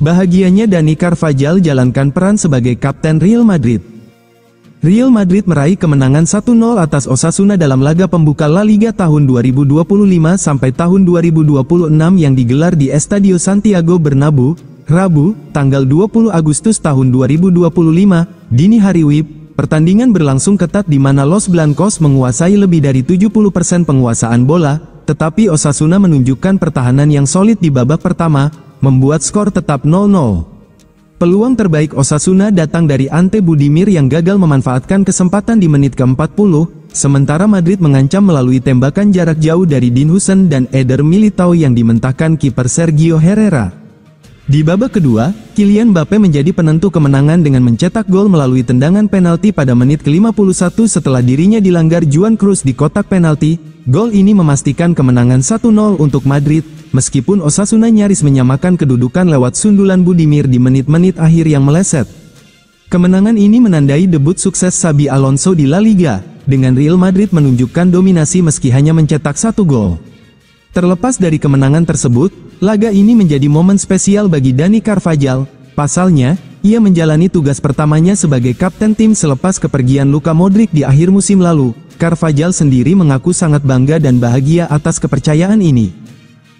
Bahagianya Dani Carvajal jalankan peran sebagai kapten Real Madrid. Real Madrid meraih kemenangan 1-0 atas Osasuna dalam laga pembuka La Liga tahun 2025 sampai tahun 2026 yang digelar di Estadio Santiago Bernabeu, Rabu, tanggal 20 Agustus tahun 2025, dini hari WIB. Pertandingan berlangsung ketat di mana Los Blancos menguasai lebih dari 70% penguasaan bola, tetapi Osasuna menunjukkan pertahanan yang solid di babak pertama, membuat skor tetap 0-0. Peluang terbaik Osasuna datang dari Ante Budimir yang gagal memanfaatkan kesempatan di menit ke-40, sementara Madrid mengancam melalui tembakan jarak jauh dari Dean Huijsen dan Eder Militao yang dimentahkan kiper Sergio Herrera. Di babak kedua, Kylian Mbappe menjadi penentu kemenangan dengan mencetak gol melalui tendangan penalti pada menit ke-51 setelah dirinya dilanggar Juan Cruz di kotak penalti. Gol ini memastikan kemenangan 1-0 untuk Madrid, meskipun Osasuna nyaris menyamakan kedudukan lewat sundulan Budimir di menit-menit akhir yang meleset. Kemenangan ini menandai debut sukses Xabi Alonso di La Liga, dengan Real Madrid menunjukkan dominasi meski hanya mencetak 1 gol. Terlepas dari kemenangan tersebut, laga ini menjadi momen spesial bagi Dani Carvajal. Pasalnya, ia menjalani tugas pertamanya sebagai kapten tim selepas kepergian Luka Modric di akhir musim lalu. Carvajal sendiri mengaku sangat bangga dan bahagia atas kepercayaan ini.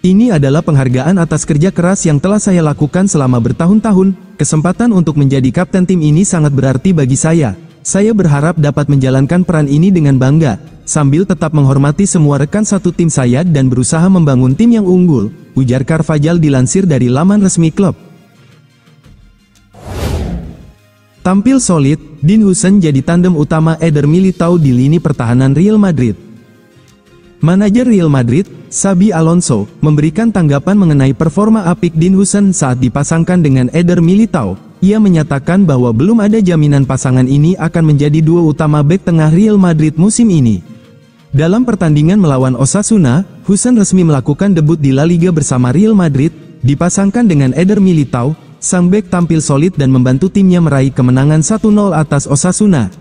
Ini adalah penghargaan atas kerja keras yang telah saya lakukan selama bertahun-tahun. Kesempatan untuk menjadi kapten tim ini sangat berarti bagi saya. Saya berharap dapat menjalankan peran ini dengan bangga, sambil tetap menghormati semua rekan satu tim saya dan berusaha membangun tim yang unggul, ujar Carvajal dilansir dari laman resmi klub. Tampil solid, Dean Huijsen jadi tandem utama Eder Militao di lini pertahanan Real Madrid. Manajer Real Madrid, Xabi Alonso, memberikan tanggapan mengenai performa apik Dean Huijsen saat dipasangkan dengan Eder Militao. Ia menyatakan bahwa belum ada jaminan pasangan ini akan menjadi duo utama bek tengah Real Madrid musim ini. Dalam pertandingan melawan Osasuna, Huijsen resmi melakukan debut di La Liga bersama Real Madrid, dipasangkan dengan Eder Militao. Sang bek tampil solid dan membantu timnya meraih kemenangan 1-0 atas Osasuna.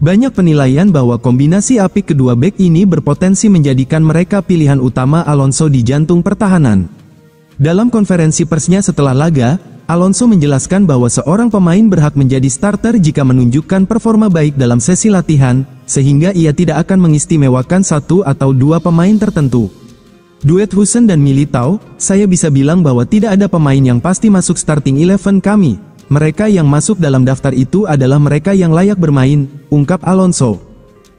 Banyak penilaian bahwa kombinasi apik kedua bek ini berpotensi menjadikan mereka pilihan utama Alonso di jantung pertahanan. Dalam konferensi persnya setelah laga, Alonso menjelaskan bahwa seorang pemain berhak menjadi starter jika menunjukkan performa baik dalam sesi latihan, sehingga ia tidak akan mengistimewakan satu atau dua pemain tertentu. Duet Huijsen dan Militao, saya bisa bilang bahwa tidak ada pemain yang pasti masuk starting 11 kami. Mereka yang masuk dalam daftar itu adalah mereka yang layak bermain, ungkap Alonso.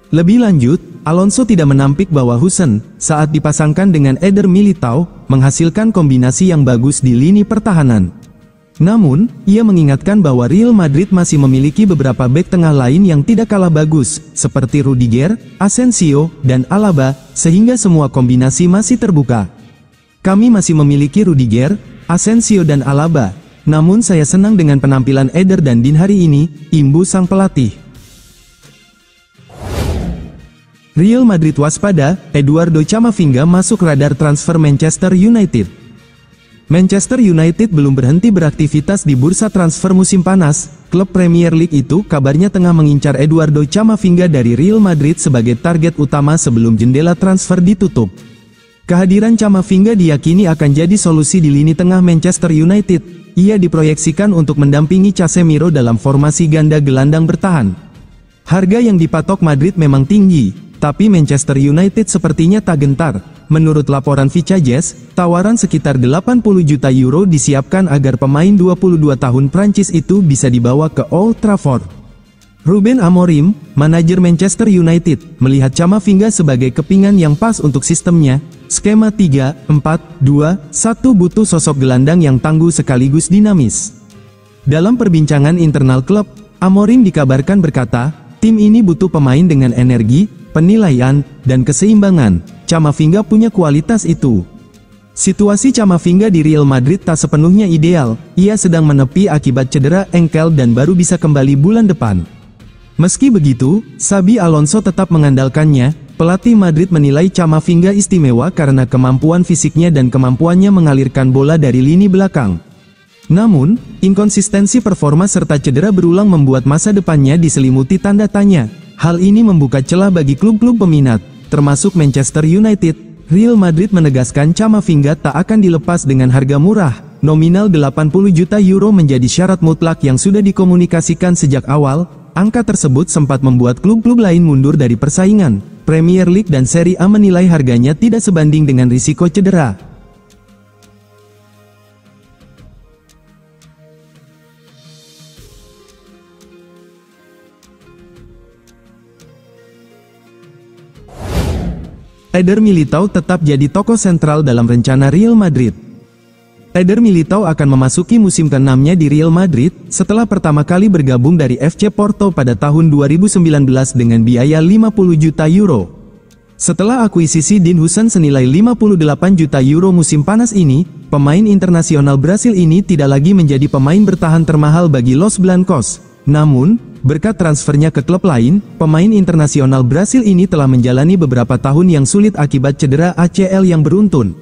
Lebih lanjut, Alonso tidak menampik bahwa Huijsen, saat dipasangkan dengan Eder Militao, menghasilkan kombinasi yang bagus di lini pertahanan. Namun, ia mengingatkan bahwa Real Madrid masih memiliki beberapa bek tengah lain yang tidak kalah bagus, seperti Rudiger, Asensio, dan Alaba, sehingga semua kombinasi masih terbuka. Kami masih memiliki Rudiger, Asensio dan Alaba, namun saya senang dengan penampilan Eder dan Dean hari ini, imbu sang pelatih. Real Madrid waspada, Eduardo Camavinga masuk radar transfer Manchester United. Manchester United belum berhenti beraktivitas di bursa transfer musim panas. Klub Premier League itu kabarnya tengah mengincar Eduardo Camavinga dari Real Madrid sebagai target utama sebelum jendela transfer ditutup. Kehadiran Camavinga diyakini akan jadi solusi di lini tengah Manchester United. Ia diproyeksikan untuk mendampingi Casemiro dalam formasi ganda gelandang bertahan. Harga yang dipatok Madrid memang tinggi, tapi Manchester United sepertinya tak gentar. Menurut laporan Vicajes, tawaran sekitar 80 juta euro disiapkan agar pemain 22 tahun Prancis itu bisa dibawa ke Old Trafford. Ruben Amorim, manajer Manchester United, melihat Camavinga sebagai kepingan yang pas untuk sistemnya. Skema 3-4-2-1 butuh sosok gelandang yang tangguh sekaligus dinamis. Dalam perbincangan internal klub, Amorim dikabarkan berkata, tim ini butuh pemain dengan energi, penilaian, dan keseimbangan. Camavinga punya kualitas itu. Situasi Camavinga di Real Madrid tak sepenuhnya ideal. Ia sedang menepi akibat cedera engkel dan baru bisa kembali bulan depan. Meski begitu, Xabi Alonso tetap mengandalkannya. Pelatih Madrid menilai Camavinga istimewa karena kemampuan fisiknya dan kemampuannya mengalirkan bola dari lini belakang. Namun, inkonsistensi performa serta cedera berulang membuat masa depannya diselimuti tanda tanya. Hal ini membuka celah bagi klub-klub peminat, termasuk Manchester United. Real Madrid menegaskan Camavinga tak akan dilepas dengan harga murah. nominal 80 juta euro menjadi syarat mutlak yang sudah dikomunikasikan sejak awal. Angka tersebut sempat membuat klub-klub lain mundur dari persaingan. Premier League dan Serie A menilai harganya tidak sebanding dengan risiko cedera. Eder Militao tetap jadi tokoh sentral dalam rencana Real Madrid. Eder Militao akan memasuki musim ke-6-nya di Real Madrid, setelah pertama kali bergabung dari FC Porto pada tahun 2019 dengan biaya 50 juta euro. Setelah akuisisi Dean Huijsen senilai 58 juta euro musim panas ini, pemain internasional Brasil ini tidak lagi menjadi pemain bertahan termahal bagi Los Blancos. Namun, berkat transfernya ke klub lain, pemain internasional Brasil ini telah menjalani beberapa tahun yang sulit akibat cedera ACL yang beruntun.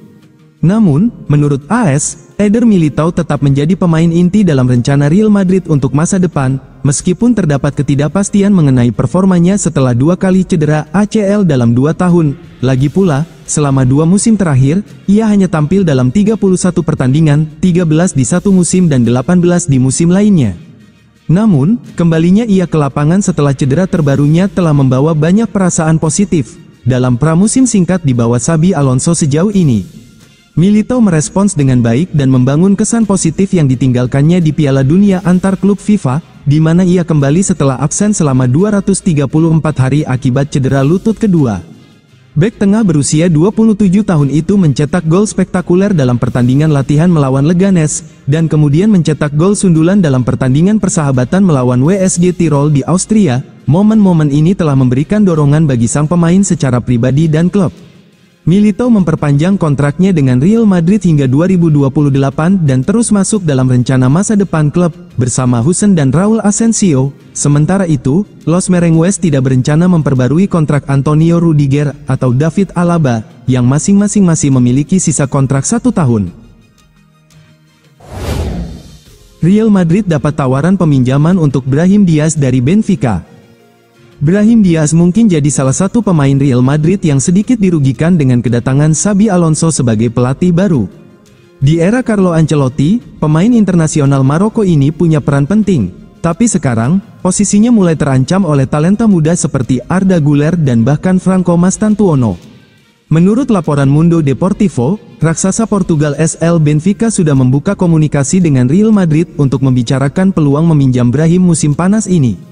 Namun, menurut AS, Eder Militao tetap menjadi pemain inti dalam rencana Real Madrid untuk masa depan, meskipun terdapat ketidakpastian mengenai performanya setelah 2 kali cedera ACL dalam 2 tahun. Lagi pula, selama 2 musim terakhir, ia hanya tampil dalam 31 pertandingan, 13 di satu musim dan 18 di musim lainnya. Namun, kembalinya ia ke lapangan setelah cedera terbarunya telah membawa banyak perasaan positif dalam pramusim singkat di bawah Xabi Alonso sejauh ini. Militao merespons dengan baik dan membangun kesan positif yang ditinggalkannya di Piala Dunia antar klub FIFA, di mana ia kembali setelah absen selama 234 hari akibat cedera lutut kedua. Bek tengah berusia 27 tahun itu mencetak gol spektakuler dalam pertandingan latihan melawan Leganes, dan kemudian mencetak gol sundulan dalam pertandingan persahabatan melawan WSG Tirol di Austria. Momen-momen ini telah memberikan dorongan bagi sang pemain secara pribadi dan klub. Militao memperpanjang kontraknya dengan Real Madrid hingga 2028 dan terus masuk dalam rencana masa depan klub, bersama Huijsen dan Raul Asensio. Sementara itu, Los Merengues tidak berencana memperbarui kontrak Antonio Rudiger atau David Alaba, yang masing-masing masih memiliki sisa kontrak 1 tahun. Real Madrid dapat tawaran peminjaman untuk Brahim Diaz dari Benfica. Brahim Diaz mungkin jadi salah satu pemain Real Madrid yang sedikit dirugikan dengan kedatangan Xabi Alonso sebagai pelatih baru. Di era Carlo Ancelotti, pemain internasional Maroko ini punya peran penting, tapi sekarang, posisinya mulai terancam oleh talenta muda seperti Arda Güler dan bahkan Franco Mastantuono. Menurut laporan Mundo Deportivo, raksasa Portugal SL Benfica sudah membuka komunikasi dengan Real Madrid untuk membicarakan peluang meminjam Brahim musim panas ini.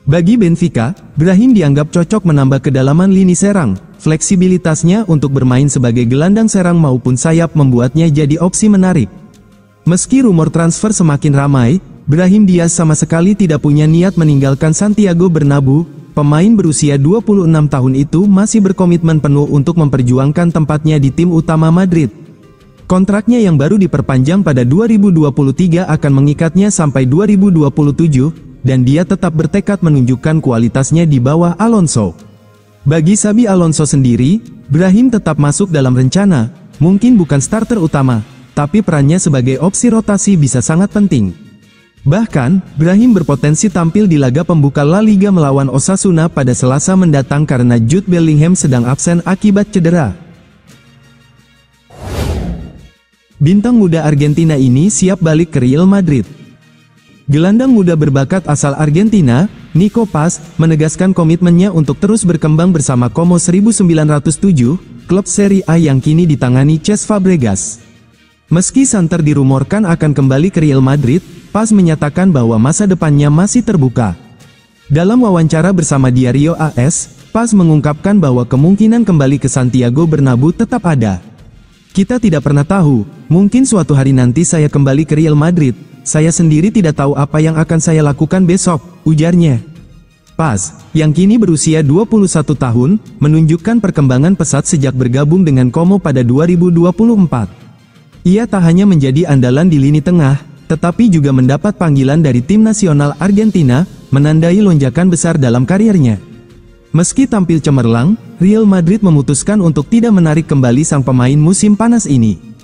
Bagi Benfica, Brahim dianggap cocok menambah kedalaman lini serang. Fleksibilitasnya untuk bermain sebagai gelandang serang maupun sayap membuatnya jadi opsi menarik. Meski rumor transfer semakin ramai, Brahim Diaz sama sekali tidak punya niat meninggalkan Santiago Bernabeu. Pemain berusia 26 tahun itu masih berkomitmen penuh untuk memperjuangkan tempatnya di tim utama Madrid. Kontraknya yang baru diperpanjang pada 2023 akan mengikatnya sampai 2027. Dan dia tetap bertekad menunjukkan kualitasnya di bawah Alonso. Bagi Xabi Alonso sendiri, Brahim tetap masuk dalam rencana, mungkin bukan starter utama, tapi perannya sebagai opsi rotasi bisa sangat penting. Bahkan, Brahim berpotensi tampil di laga pembuka La Liga melawan Osasuna pada Selasa mendatang karena Jude Bellingham sedang absen akibat cedera. Bintang muda Argentina ini siap balik ke Real Madrid. Gelandang muda berbakat asal Argentina, Nico Paz, menegaskan komitmennya untuk terus berkembang bersama Como 1907, klub Serie A yang kini ditangani Cesc Fabregas. Meski santer dirumorkan akan kembali ke Real Madrid, Paz menyatakan bahwa masa depannya masih terbuka. Dalam wawancara bersama Diario AS, Paz mengungkapkan bahwa kemungkinan kembali ke Santiago Bernabeu tetap ada. Kita tidak pernah tahu, mungkin suatu hari nanti saya kembali ke Real Madrid. Saya sendiri tidak tahu apa yang akan saya lakukan besok, ujarnya. Paz, yang kini berusia 21 tahun, menunjukkan perkembangan pesat sejak bergabung dengan Como pada 2024. Ia tak hanya menjadi andalan di lini tengah, tetapi juga mendapat panggilan dari tim nasional Argentina, menandai lonjakan besar dalam karirnya. Meski tampil cemerlang, Real Madrid memutuskan untuk tidak menarik kembali sang pemain musim panas ini.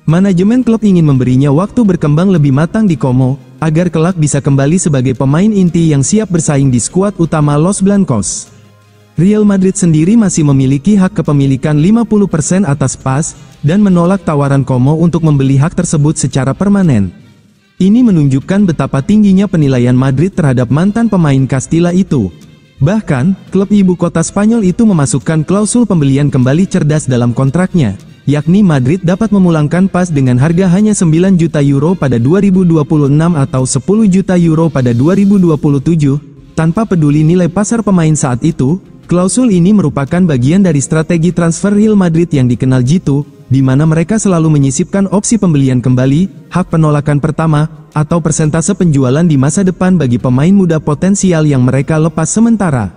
Manajemen klub ingin memberinya waktu berkembang lebih matang di Como, agar kelak bisa kembali sebagai pemain inti yang siap bersaing di skuad utama Los Blancos. Real Madrid sendiri masih memiliki hak kepemilikan 50% atas PAS, dan menolak tawaran Como untuk membeli hak tersebut secara permanen. Ini menunjukkan betapa tingginya penilaian Madrid terhadap mantan pemain Castilla itu. Bahkan, klub ibu kota Spanyol itu memasukkan klausul pembelian kembali cerdas dalam kontraknya, yakni Madrid dapat memulangkan PAS dengan harga hanya 9 juta euro pada 2026 atau 10 juta euro pada 2027, tanpa peduli nilai pasar pemain saat itu. Klausul ini merupakan bagian dari strategi transfer Real Madrid yang dikenal Jitu, di mana mereka selalu menyisipkan opsi pembelian kembali, hak penolakan pertama, atau persentase penjualan di masa depan bagi pemain muda potensial yang mereka lepas sementara.